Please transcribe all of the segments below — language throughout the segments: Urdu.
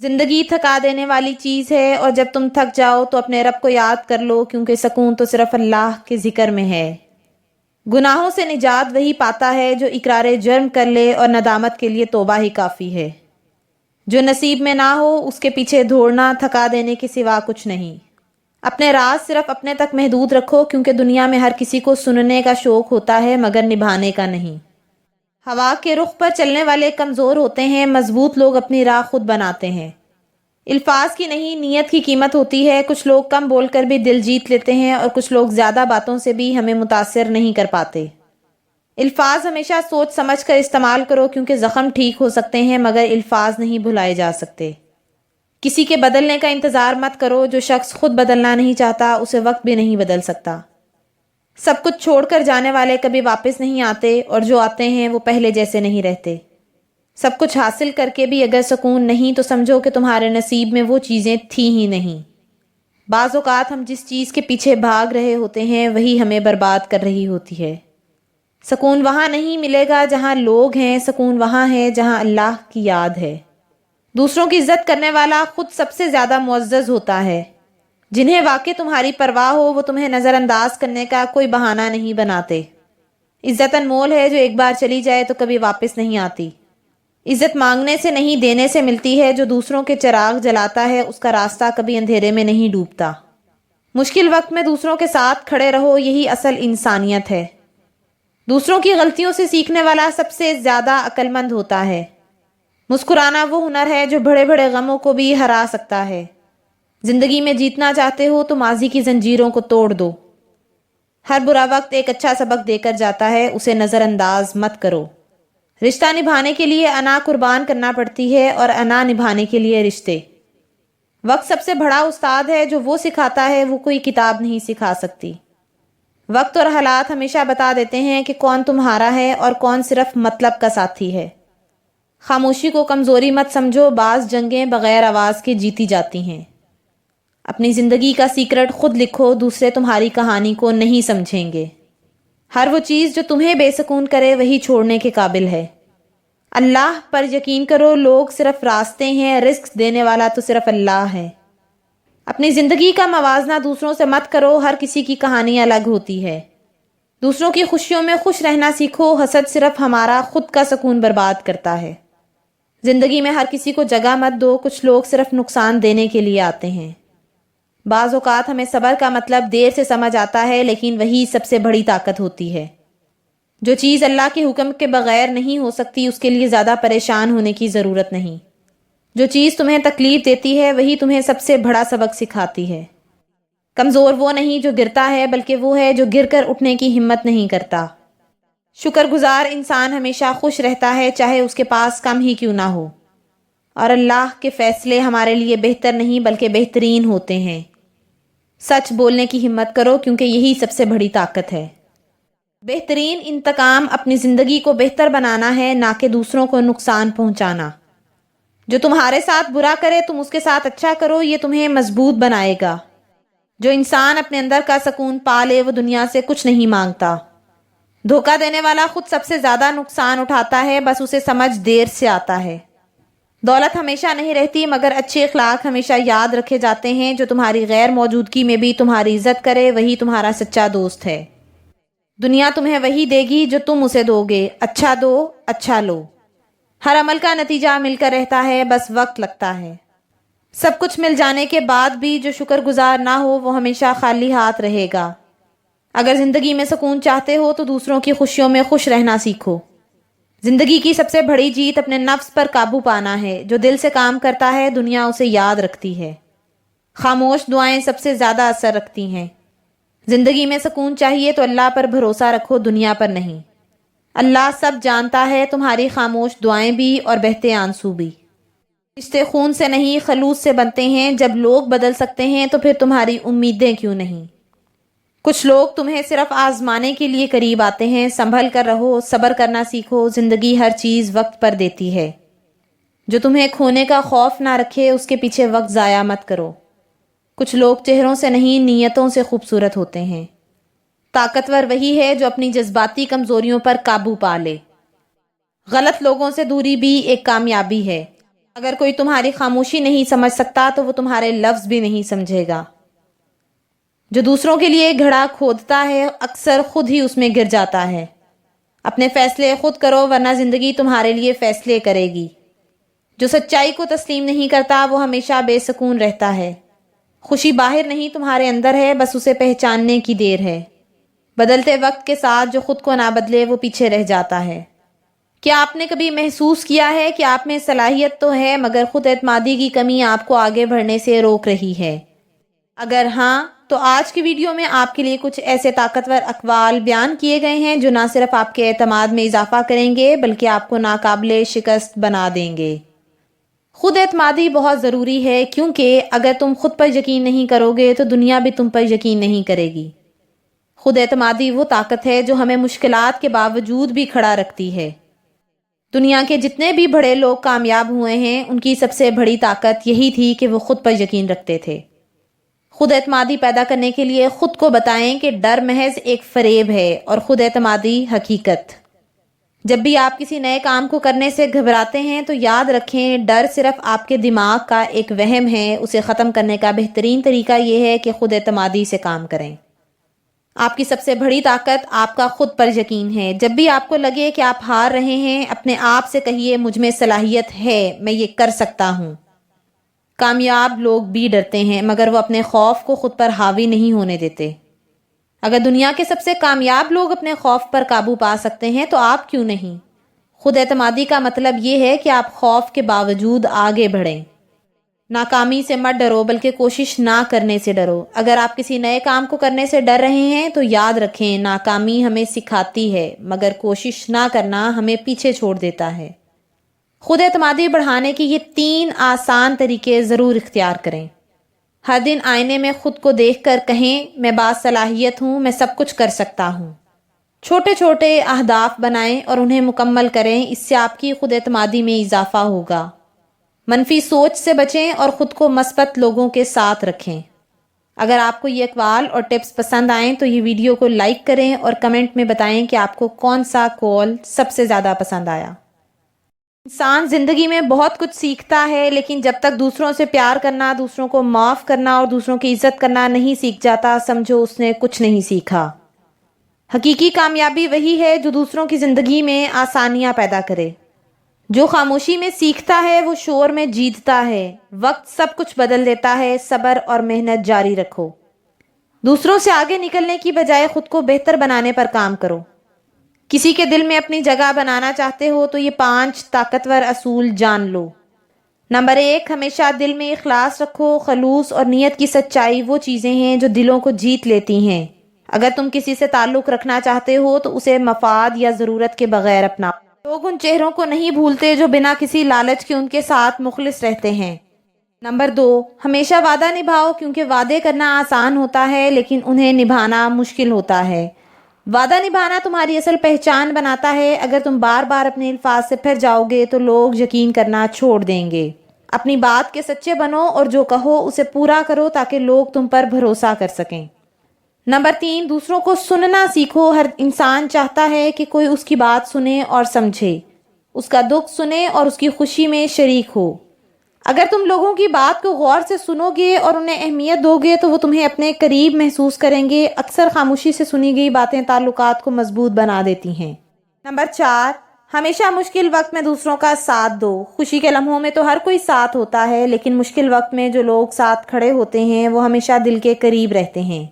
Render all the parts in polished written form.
زندگی تھکا دینے والی چیز ہے، اور جب تم تھک جاؤ تو اپنے رب کو یاد کر لو، کیونکہ سکون تو صرف اللہ کے ذکر میں ہے۔ گناہوں سے نجات وہی پاتا ہے جو اقرار جرم کر لے، اور ندامت کے لیے توبہ ہی کافی ہے۔ جو نصیب میں نہ ہو اس کے پیچھے دوڑنا تھکا دینے کے سوا کچھ نہیں۔ اپنے راز صرف اپنے تک محدود رکھو، کیونکہ دنیا میں ہر کسی کو سننے کا شوق ہوتا ہے مگر نبھانے کا نہیں۔ ہوا کے رخ پر چلنے والے کمزور ہوتے ہیں، مضبوط لوگ اپنی راہ خود بناتے ہیں۔ الفاظ کی نہیں نیت کی قیمت ہوتی ہے۔ کچھ لوگ کم بول کر بھی دل جیت لیتے ہیں، اور کچھ لوگ زیادہ باتوں سے بھی ہمیں متاثر نہیں کر پاتے۔ الفاظ ہمیشہ سوچ سمجھ کر استعمال کرو، کیونکہ زخم ٹھیک ہو سکتے ہیں مگر الفاظ نہیں بھلائے جا سکتے۔ کسی کے بدلنے کا انتظار مت کرو، جو شخص خود بدلنا نہیں چاہتا اسے وقت بھی نہیں بدل سکتا۔ سب کچھ چھوڑ کر جانے والے کبھی واپس نہیں آتے، اور جو آتے ہیں وہ پہلے جیسے نہیں رہتے۔ سب کچھ حاصل کر کے بھی اگر سکون نہیں تو سمجھو کہ تمہارے نصیب میں وہ چیزیں تھیں ہی نہیں۔ بعض اوقات ہم جس چیز کے پیچھے بھاگ رہے ہوتے ہیں وہی ہمیں برباد کر رہی ہوتی ہے۔ سکون وہاں نہیں ملے گا جہاں لوگ ہیں، سکون وہاں ہے جہاں اللہ کی یاد ہے۔ دوسروں کی عزت کرنے والا خود سب سے زیادہ معزز ہوتا ہے۔ جنہیں واقع تمہاری پرواہ ہو وہ تمہیں نظر انداز کرنے کا کوئی بہانہ نہیں بناتے۔ عزت انمول ہے جو ایک بار چلی جائے تو کبھی واپس نہیں آتی۔ عزت مانگنے سے نہیں دینے سے ملتی ہے۔ جو دوسروں کے چراغ جلاتا ہے اس کا راستہ کبھی اندھیرے میں نہیں ڈوبتا۔ مشکل وقت میں دوسروں کے ساتھ کھڑے رہو، یہی اصل انسانیت ہے۔ دوسروں کی غلطیوں سے سیکھنے والا سب سے زیادہ عقل مند ہوتا ہے۔ مسکرانا وہ ہنر ہے جو بڑے بڑے غموں کو بھی ہرا سکتا ہے۔ زندگی میں جیتنا چاہتے ہو تو ماضی کی زنجیروں کو توڑ دو۔ ہر برا وقت ایک اچھا سبق دے کر جاتا ہے، اسے نظر انداز مت کرو۔ رشتہ نبھانے کے لیے انا قربان کرنا پڑتی ہے، اور انا نبھانے کے لیے رشتے۔ وقت سب سے بڑا استاد ہے، جو وہ سکھاتا ہے وہ کوئی کتاب نہیں سکھا سکتی۔ وقت اور حالات ہمیشہ بتا دیتے ہیں کہ کون تمہارا ہے اور کون صرف مطلب کا ساتھی ہے۔ خاموشی کو کمزوری مت سمجھو، بعض جنگیں بغیر آواز کے جیتی جاتی ہیں۔ اپنی زندگی کا سیکرٹ خود لکھو، دوسرے تمہاری کہانی کو نہیں سمجھیں گے۔ ہر وہ چیز جو تمہیں بے سکون کرے وہی چھوڑنے کے قابل ہے۔ اللہ پر یقین کرو، لوگ صرف راستے ہیں، رزق دینے والا تو صرف اللہ ہے۔ اپنی زندگی کا موازنہ دوسروں سے مت کرو، ہر کسی کی کہانی الگ ہوتی ہے۔ دوسروں کی خوشیوں میں خوش رہنا سیکھو، حسد صرف ہمارا خود کا سکون برباد کرتا ہے۔ زندگی میں ہر کسی کو جگہ مت دو، کچھ لوگ صرف نقصان دینے کے لیے آتے ہیں۔ بعض اوقات ہمیں صبر کا مطلب دیر سے سمجھ آتا ہے، لیکن وہی سب سے بڑی طاقت ہوتی ہے۔ جو چیز اللہ کے حکم کے بغیر نہیں ہو سکتی اس کے لیے زیادہ پریشان ہونے کی ضرورت نہیں۔ جو چیز تمہیں تکلیف دیتی ہے وہی تمہیں سب سے بڑا سبق سکھاتی ہے۔ کمزور وہ نہیں جو گرتا ہے، بلکہ وہ ہے جو گر کر اٹھنے کی ہمت نہیں کرتا۔ شکر گزار انسان ہمیشہ خوش رہتا ہے، چاہے اس کے پاس کم ہی کیوں نہ ہو۔ اور اللہ کے فیصلے ہمارے لیے بہتر نہیں بلکہ بہترین ہوتے ہیں۔ سچ بولنے کی ہمت کرو، کیونکہ یہی سب سے بڑی طاقت ہے۔ بہترین انتقام اپنی زندگی کو بہتر بنانا ہے، نہ کہ دوسروں کو نقصان پہنچانا۔ جو تمہارے ساتھ برا کرے تم اس کے ساتھ اچھا کرو، یہ تمہیں مضبوط بنائے گا۔ جو انسان اپنے اندر کا سکون پا لے وہ دنیا سے کچھ نہیں مانگتا۔ دھوکہ دینے والا خود سب سے زیادہ نقصان اٹھاتا ہے، بس اسے سمجھ دیر سے آتا ہے۔ دولت ہمیشہ نہیں رہتی مگر اچھے اخلاق ہمیشہ یاد رکھے جاتے ہیں۔ جو تمہاری غیر موجودگی میں بھی تمہاری عزت کرے وہی تمہارا سچا دوست ہے۔ دنیا تمہیں وہی دے گی جو تم اسے دو گے۔ اچھا دو، اچھا لو۔ ہر عمل کا نتیجہ مل کر رہتا ہے، بس وقت لگتا ہے۔ سب کچھ مل جانے کے بعد بھی جو شکر گزار نہ ہو وہ ہمیشہ خالی ہاتھ رہے گا۔ اگر زندگی میں سکون چاہتے ہو تو دوسروں کی خوشیوں میں خوش رہنا سیکھو۔ زندگی کی سب سے بڑی جیت اپنے نفس پر قابو پانا ہے۔ جو دل سے کام کرتا ہے دنیا اسے یاد رکھتی ہے۔ خاموش دعائیں سب سے زیادہ اثر رکھتی ہیں۔ زندگی میں سکون چاہیے تو اللہ پر بھروسہ رکھو، دنیا پر نہیں۔ اللہ سب جانتا ہے، تمہاری خاموش دعائیں بھی اور بہتے آنسو بھی۔ رشتے خون سے نہیں خلوص سے بنتے ہیں۔ جب لوگ بدل سکتے ہیں تو پھر تمہاری امیدیں کیوں نہیں؟ کچھ لوگ تمہیں صرف آزمانے کے لیے قریب آتے ہیں۔ سنبھل کر رہو، صبر کرنا سیکھو، زندگی ہر چیز وقت پر دیتی ہے۔ جو تمہیں کھونے کا خوف نہ رکھے اس کے پیچھے وقت ضائع مت کرو۔ کچھ لوگ چہروں سے نہیں نیتوں سے خوبصورت ہوتے ہیں۔ طاقتور وہی ہے جو اپنی جذباتی کمزوریوں پر قابو پا لے۔ غلط لوگوں سے دوری بھی ایک کامیابی ہے۔ اگر کوئی تمہاری خاموشی نہیں سمجھ سکتا تو وہ تمہارے لفظ بھی نہیں سمجھے گا۔ جو دوسروں کے لیے گھڑا کھودتا ہے اکثر خود ہی اس میں گر جاتا ہے۔ اپنے فیصلے خود کرو ورنہ زندگی تمہارے لیے فیصلے کرے گی۔ جو سچائی کو تسلیم نہیں کرتا وہ ہمیشہ بے سکون رہتا ہے۔ خوشی باہر نہیں تمہارے اندر ہے، بس اسے پہچاننے کی دیر ہے۔ بدلتے وقت کے ساتھ جو خود کو نہ بدلے وہ پیچھے رہ جاتا ہے۔ کیا آپ نے کبھی محسوس کیا ہے کہ آپ میں صلاحیت تو ہے مگر خود اعتمادی کی کمی آپ کو آگے بڑھنے سے روک رہی ہے؟ اگر ہاں تو آج کی ویڈیو میں آپ کے لیے کچھ ایسے طاقتور اقوال بیان کیے گئے ہیں جو نہ صرف آپ کے اعتماد میں اضافہ کریں گے بلکہ آپ کو ناقابل شکست بنا دیں گے۔ خود اعتمادی بہت ضروری ہے کیونکہ اگر تم خود پر یقین نہیں کرو گے تو دنیا بھی تم پر یقین نہیں کرے گی۔ خود اعتمادی وہ طاقت ہے جو ہمیں مشکلات کے باوجود بھی کھڑا رکھتی ہے۔ دنیا کے جتنے بھی بڑے لوگ کامیاب ہوئے ہیں ان کی سب سے بڑی طاقت یہی تھی کہ وہ خود پر یقین رکھتے تھے۔ خود اعتمادی پیدا کرنے کے لیے خود کو بتائیں کہ ڈر محض ایک فریب ہے اور خود اعتمادی حقیقت۔ جب بھی آپ کسی نئے کام کو کرنے سے گھبراتے ہیں تو یاد رکھیں ڈر صرف آپ کے دماغ کا ایک وہم ہے۔ اسے ختم کرنے کا بہترین طریقہ یہ ہے کہ خود اعتمادی سے کام کریں۔ آپ کی سب سے بڑی طاقت آپ کا خود پر یقین ہے۔ جب بھی آپ کو لگے کہ آپ ہار رہے ہیں اپنے آپ سے کہیے مجھ میں صلاحیت ہے، میں یہ کر سکتا ہوں۔ کامیاب لوگ بھی ڈرتے ہیں مگر وہ اپنے خوف کو خود پر حاوی نہیں ہونے دیتے۔ اگر دنیا کے سب سے کامیاب لوگ اپنے خوف پر قابو پا سکتے ہیں تو آپ کیوں نہیں؟ خود اعتمادی کا مطلب یہ ہے کہ آپ خوف کے باوجود آگے بڑھیں۔ ناکامی سے مت ڈرو بلکہ کوشش نہ کرنے سے ڈرو۔ اگر آپ کسی نئے کام کو کرنے سے ڈر رہے ہیں تو یاد رکھیں ناکامی ہمیں سکھاتی ہے مگر کوشش نہ کرنا ہمیں پیچھے چھوڑ دیتا ہے۔ خود اعتمادی بڑھانے کی یہ 3 آسان طریقے ضرور اختیار کریں۔ ہر دن آئینے میں خود کو دیکھ کر کہیں میں باصلاحیت ہوں، میں سب کچھ کر سکتا ہوں۔ چھوٹے چھوٹے اہداف بنائیں اور انہیں مکمل کریں، اس سے آپ کی خود اعتمادی میں اضافہ ہوگا۔ منفی سوچ سے بچیں اور خود کو مثبت لوگوں کے ساتھ رکھیں۔ اگر آپ کو یہ اقوال اور ٹپس پسند آئیں تو یہ ویڈیو کو لائک کریں اور کمنٹ میں بتائیں کہ آپ کو کون سا قول سب سے زیادہ پسند آیا۔ انسان زندگی میں بہت کچھ سیکھتا ہے لیکن جب تک دوسروں سے پیار کرنا، دوسروں کو معاف کرنا اور دوسروں کی عزت کرنا نہیں سیکھ جاتا سمجھو اس نے کچھ نہیں سیکھا۔ حقیقی کامیابی وہی ہے جو دوسروں کی زندگی میں آسانیاں پیدا کرے۔ جو خاموشی میں سیکھتا ہے وہ شور میں جیتتا ہے۔ وقت سب کچھ بدل دیتا ہے، صبر اور محنت جاری رکھو۔ دوسروں سے آگے نکلنے کی بجائے خود کو بہتر بنانے پر کام کرو۔ کسی کے دل میں اپنی جگہ بنانا چاہتے ہو تو یہ 5 طاقتور اصول جان لو۔ نمبر 1، ہمیشہ دل میں اخلاص رکھو۔ خلوص اور نیت کی سچائی وہ چیزیں ہیں جو دلوں کو جیت لیتی ہیں۔ اگر تم کسی سے تعلق رکھنا چاہتے ہو تو اسے مفاد یا ضرورت کے بغیر اپناؤ۔ لوگ ان چہروں کو نہیں بھولتے جو بنا کسی لالچ کے ان کے ساتھ مخلص رہتے ہیں۔ نمبر 2، ہمیشہ وعدہ نبھاؤ کیونکہ وعدے کرنا آسان ہوتا ہے لیکن انہیں نبھانا مشکل ہوتا ہے۔ وعدہ نبھانا تمہاری اصل پہچان بناتا ہے۔ اگر تم بار بار اپنے الفاظ سے پھر جاؤ گے تو لوگ یقین کرنا چھوڑ دیں گے۔ اپنی بات کے سچے بنو اور جو کہو اسے پورا کرو تاکہ لوگ تم پر بھروسہ کر سکیں۔ نمبر 3، دوسروں کو سننا سیکھو۔ ہر انسان چاہتا ہے کہ کوئی اس کی بات سنے اور سمجھے، اس کا دکھ سنے اور اس کی خوشی میں شریک ہو۔ اگر تم لوگوں کی بات کو غور سے سنو گے اور انہیں اہمیت دو گے تو وہ تمہیں اپنے قریب محسوس کریں گے۔ اکثر خاموشی سے سنی گئی باتیں تعلقات کو مضبوط بنا دیتی ہیں۔ نمبر 4، ہمیشہ مشکل وقت میں دوسروں کا ساتھ دو۔ خوشی کے لمحوں میں تو ہر کوئی ساتھ ہوتا ہے لیکن مشکل وقت میں جو لوگ ساتھ کھڑے ہوتے ہیں وہ ہمیشہ دل کے قریب رہتے ہیں۔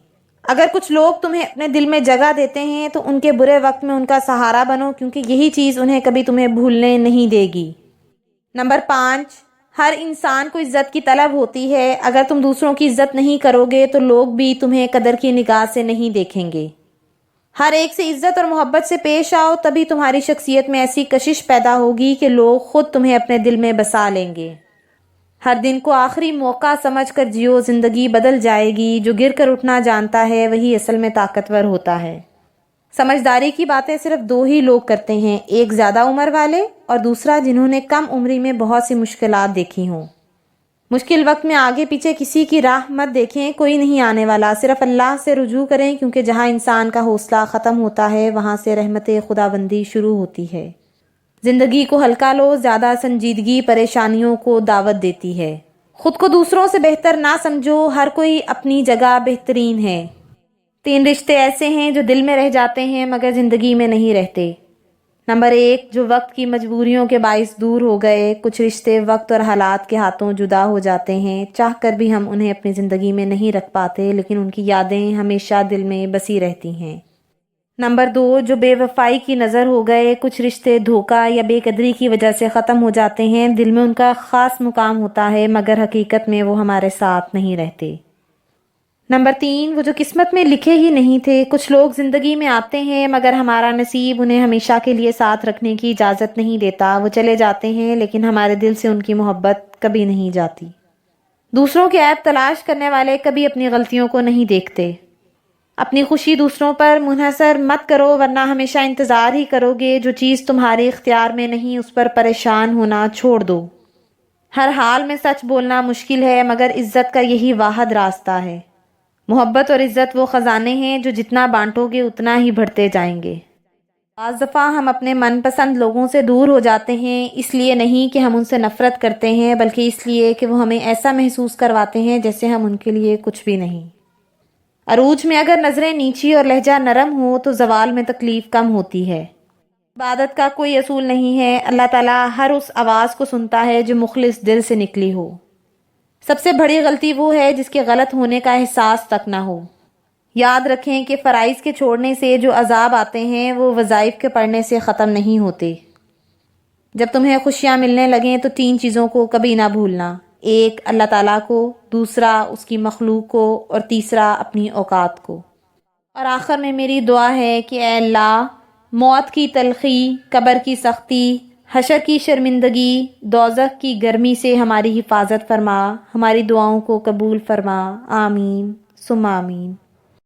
اگر کچھ لوگ تمہیں اپنے دل میں جگہ دیتے ہیں تو ان کے برے وقت میں ان کا سہارا بنو کیونکہ یہی چیز انہیں کبھی تمہیں بھولنے نہیں دے گی۔ نمبر 5، ہر انسان کو عزت کی طلب ہوتی ہے۔ اگر تم دوسروں کی عزت نہیں کرو گے تو لوگ بھی تمہیں قدر کی نگاہ سے نہیں دیکھیں گے۔ ہر ایک سے عزت اور محبت سے پیش آؤ، تبھی تمہاری شخصیت میں ایسی کشش پیدا ہوگی کہ لوگ خود تمہیں اپنے دل میں بسا لیں گے۔ ہر دن کو آخری موقع سمجھ کر جیو، زندگی بدل جائے گی۔ جو گر کر اٹھنا جانتا ہے وہی اصل میں طاقتور ہوتا ہے۔ سمجھداری کی باتیں صرف 2 ہی لوگ کرتے ہیں، ایک زیادہ عمر والے اور دوسرا جنہوں نے کم عمری میں بہت سی مشکلات دیکھی ہوں۔ مشکل وقت میں آگے پیچھے کسی کی راہ مت دیکھیں، کوئی نہیں آنے والا، صرف اللہ سے رجوع کریں کیونکہ جہاں انسان کا حوصلہ ختم ہوتا ہے وہاں سے رحمت خداوندی شروع ہوتی ہے۔ زندگی کو ہلکا لو، زیادہ سنجیدگی پریشانیوں کو دعوت دیتی ہے۔ خود کو دوسروں سے بہتر نہ سمجھو، ہر کوئی اپنی جگہ بہترین ہے۔ 3 رشتے ایسے ہیں جو دل میں رہ جاتے ہیں مگر زندگی میں نہیں رہتے۔ نمبر 1، جو وقت کی مجبوریوں کے باعث دور ہو گئے۔ کچھ رشتے وقت اور حالات کے ہاتھوں جدا ہو جاتے ہیں، چاہ کر بھی ہم انہیں اپنی زندگی میں نہیں رکھ پاتے، لیکن ان کی یادیں ہمیشہ دل میں بسی رہتی ہیں۔ نمبر 2، جو بے وفائی کی نظر ہو گئے۔ کچھ رشتے دھوکہ یا بے قدری کی وجہ سے ختم ہو جاتے ہیں، دل میں ان کا خاص مقام ہوتا ہے مگر حقیقت میں وہ ہمارے ساتھ نہیں رہتے۔ نمبر 3، وہ جو قسمت میں لکھے ہی نہیں تھے۔ کچھ لوگ زندگی میں آتے ہیں مگر ہمارا نصیب انہیں ہمیشہ کے لیے ساتھ رکھنے کی اجازت نہیں دیتا۔ وہ چلے جاتے ہیں لیکن ہمارے دل سے ان کی محبت کبھی نہیں جاتی۔ دوسروں کے عیب تلاش کرنے والے کبھی اپنی غلطیوں کو نہیں دیکھتے۔ اپنی خوشی دوسروں پر منحصر مت کرو ورنہ ہمیشہ انتظار ہی کرو گے۔ جو چیز تمہارے اختیار میں نہیں اس پر پریشان ہونا چھوڑ دو۔ ہر حال میں سچ بولنا مشکل ہے مگر عزت کا یہی واحد راستہ ہے۔ محبت اور عزت وہ خزانے ہیں جو جتنا بانٹو گے اتنا ہی بڑھتے جائیں گے۔ بعض دفعہ ہم اپنے من پسند لوگوں سے دور ہو جاتے ہیں، اس لیے نہیں کہ ہم ان سے نفرت کرتے ہیں بلکہ اس لیے کہ وہ ہمیں ایسا محسوس کرواتے ہیں جیسے ہم ان کے لیے کچھ بھی نہیں۔ عروج میں اگر نظریں نیچی اور لہجہ نرم ہو تو زوال میں تکلیف کم ہوتی ہے۔ عبادت کا کوئی اصول نہیں ہے، اللہ تعالیٰ ہر اس آواز کو سنتا ہے جو مخلص دل سے نکلی ہو۔ سب سے بڑی غلطی وہ ہے جس کے غلط ہونے کا احساس تک نہ ہو۔ یاد رکھیں کہ فرائض کے چھوڑنے سے جو عذاب آتے ہیں وہ وظائف کے پڑھنے سے ختم نہیں ہوتے۔ جب تمہیں خوشیاں ملنے لگیں تو 3 چیزوں کو کبھی نہ بھولنا: 1، اللہ تعالیٰ کو، 2، اس کی مخلوق کو، اور 3، اپنی اوقات کو۔ اور آخر میں میری دعا ہے کہ اے اللہ، موت کی تلخی، قبر کی سختی، حشر کی شرمندگی، دوزخ کی گرمی سے ہماری حفاظت فرما، ہماری دعاؤں کو قبول فرما۔ آمین ثم آمین۔